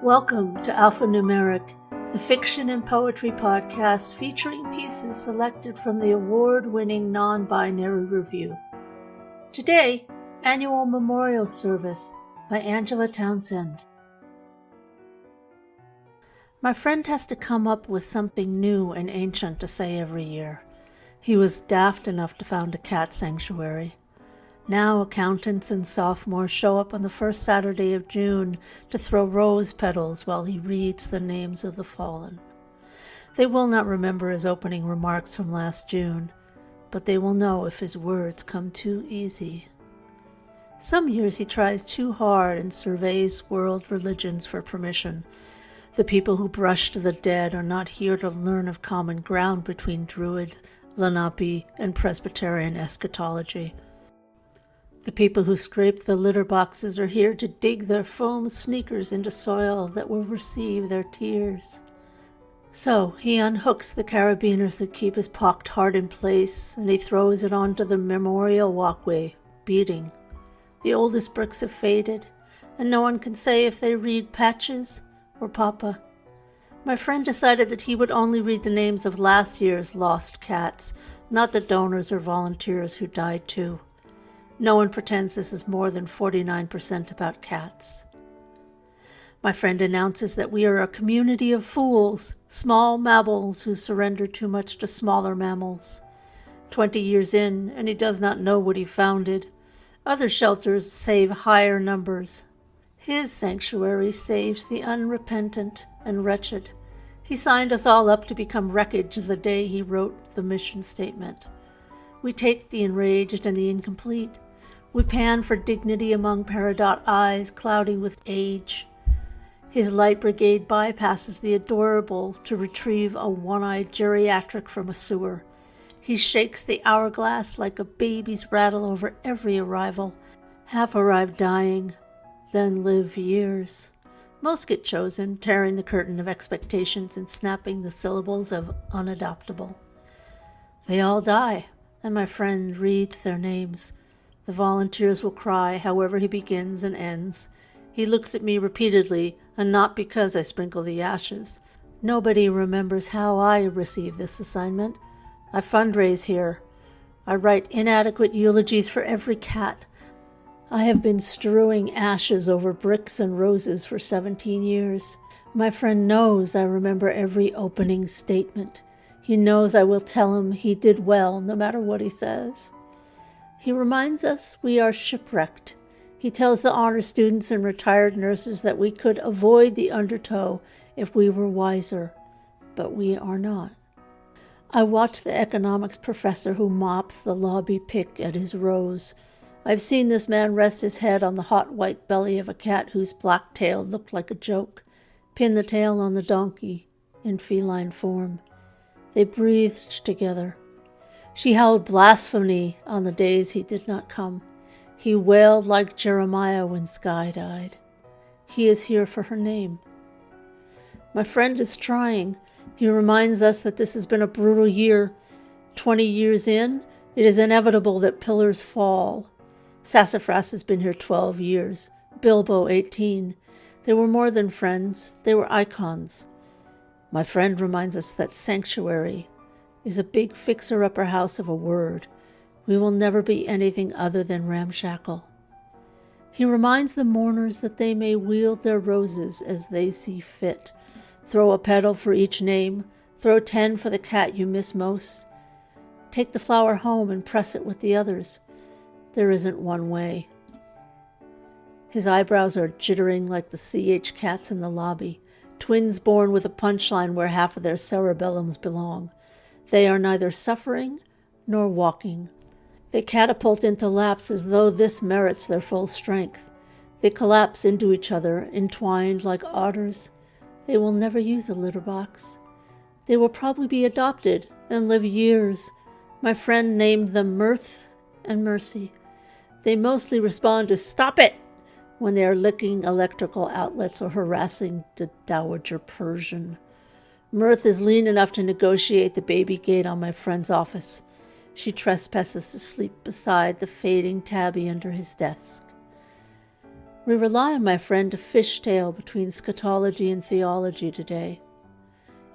Welcome to Alphanumeric, the fiction and poetry podcast featuring pieces selected from the award-winning Non-Binary Review. Today, Annual Memorial Service by Angela Townsend. My friend has to come up with something new and ancient to say every year. He was daft enough to found a cat sanctuary. Now accountants and sophomores show up on the first Saturday of June to throw rose petals while he reads the names of the fallen. They will not remember his opening remarks from last June, but they will know if his words come too easy. Some years he tries too hard and surveys world religions for permission. The people who brush to the dead are not here to learn of common ground between Druid, Lenape, and Presbyterian eschatology. The people who scrape the litter boxes are here to dig their foam sneakers into soil that will receive their tears. So he unhooks the carabiners that keep his pocked heart in place, and he throws it onto the memorial walkway, beating. The oldest bricks have faded, and no one can say if they read Patches or Papa. My friend decided that he would only read the names of last year's lost cats, not the donors or volunteers who died too. No one pretends this is more than 49% about cats. My friend announces that we are a community of fools, small mammals who surrender too much to smaller mammals. 20 years in, and he does not know what he founded. Other shelters save higher numbers. His sanctuary saves the unrepentant and wretched. He signed us all up to become wreckage the day he wrote the mission statement. We take the enraged and the incomplete. We pan for dignity among peridot eyes cloudy with age. His light brigade bypasses the adorable to retrieve a one-eyed geriatric from a sewer. He shakes the hourglass like a baby's rattle over every arrival. Half arrive dying, then live years. Most get chosen, tearing the curtain of expectations and snapping the syllables of unadoptable. They all die, and my friend reads their names. The volunteers will cry, however he begins and ends. He looks at me repeatedly, and not because I sprinkle the ashes. Nobody remembers how I received this assignment. I fundraise here. I write inadequate eulogies for every cat. I have been strewing ashes over bricks and roses for 17 years. My friend knows I remember every opening statement. He knows I will tell him he did well, no matter what he says. He reminds us we are shipwrecked. He tells the honor students and retired nurses that we could avoid the undertow if we were wiser, but we are not. I watch the economics professor who mops the lobby pick at his rows. I've seen this man rest his head on the hot white belly of a cat whose black tail looked like a joke, pin the tail on the donkey in feline form. They breathed together. She howled blasphemy on the days he did not come. He wailed like Jeremiah when Sky died. He is here for her name. My friend is trying. He reminds us that this has been a brutal year. 20 years in, it is inevitable that pillars fall. Sassafras has been here 12 years. Bilbo 18. They were more than friends. They were icons. My friend reminds us that sanctuary is a big fixer-upper house of a word. We will never be anything other than ramshackle. He reminds the mourners that they may wield their roses as they see fit. Throw a petal for each name. Throw 10 for the cat you miss most. Take the flower home and press it with the others. There isn't one way. His eyebrows are jittering like the CH cats in the lobby, twins born with a punchline where half of their cerebellums belong. They are neither suffering nor walking. They catapult into laps as though this merits their full strength. They collapse into each other, entwined like otters. They will never use a litter box. They will probably be adopted and live years. My friend named them Mirth and Mercy. They mostly respond to "Stop it!" when they are licking electrical outlets or harassing the Dowager Persian. Mirth is lean enough to negotiate the baby gate on my friend's office. She trespasses to sleep beside the fading tabby under his desk. We rely on my friend to fishtail between scatology and theology today.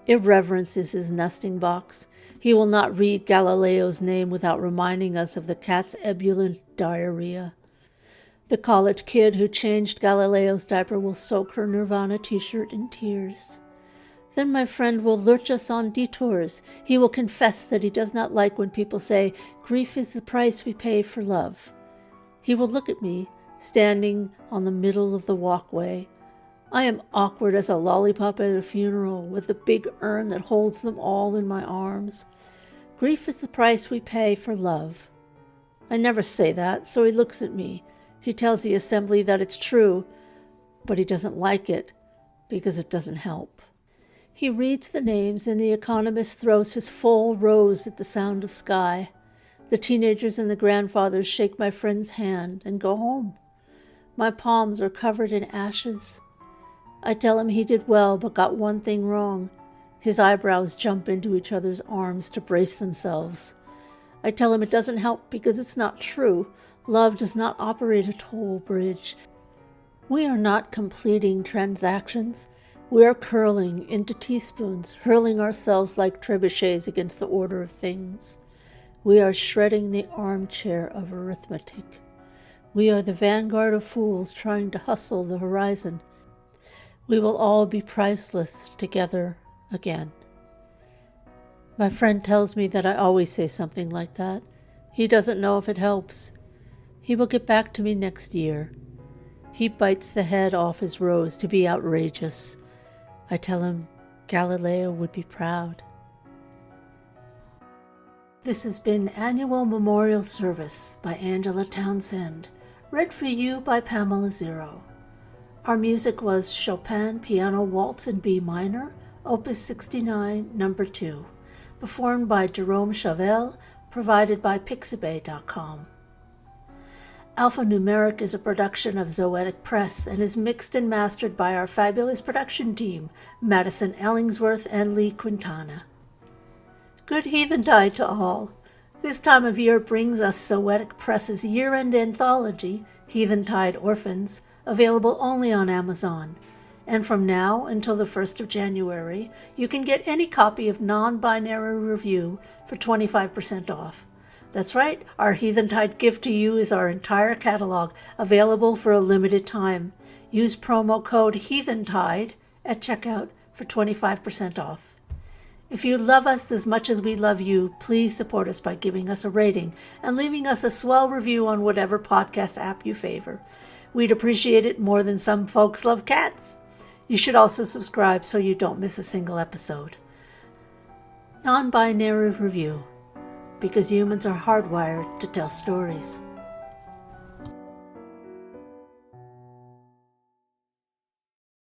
Irreverence is his nesting box. He will not read Galileo's name without reminding us of the cat's ebullient diarrhea. The college kid who changed Galileo's diaper will soak her Nirvana t-shirt in tears. Then my friend will lurch us on detours. He will confess that he does not like when people say, "Grief is the price we pay for love." He will look at me, standing on the middle of the walkway. I am awkward as a lollipop at a funeral with a big urn that holds them all in my arms. Grief is the price we pay for love. I never say that, so he looks at me. He tells the assembly that it's true, but he doesn't like it because it doesn't help. He reads the names, and the economist throws his full rose at the sound of sky. The teenagers and the grandfathers shake my friend's hand and go home. My palms are covered in ashes. I tell him he did well, but got one thing wrong. His eyebrows jump into each other's arms to brace themselves. I tell him it doesn't help because it's not true. Love does not operate a toll bridge. We are not completing transactions. We are curling into teaspoons, hurling ourselves like trebuchets against the order of things. We are shredding the armchair of arithmetic. We are the vanguard of fools trying to hustle the horizon. We will all be priceless together again. My friend tells me that I always say something like that. He doesn't know if it helps. He will get back to me next year. He bites the head off his rose to be outrageous. I tell him Galileo would be proud. This has been Annual Memorial Service by Angela Townsend, read for you by Pamela Zero. Our music was Chopin Piano Waltz in B minor, Opus 69, No. 2, performed by Jerome Chauvel, provided by Pixabay.com. Alphanumeric is a production of Zoetic Press and is mixed and mastered by our fabulous production team, Madison Ellingsworth and Lee Quintana. Good Heathentide to all. This time of year brings us Zoetic Press's year-end anthology, Heathentide Orphans, available only on Amazon. And from now until the 1st of January, you can get any copy of Non-Binary Review for 25% off. That's right, our Heathentide gift to you is our entire catalog, available for a limited time. Use promo code Heathentide at checkout for 25% off. If you love us as much as we love you, please support us by giving us a rating and leaving us a swell review on whatever podcast app you favor. We'd appreciate it more than some folks love cats. You should also subscribe so you don't miss a single episode. Non-Binary Review, because humans are hardwired to tell stories.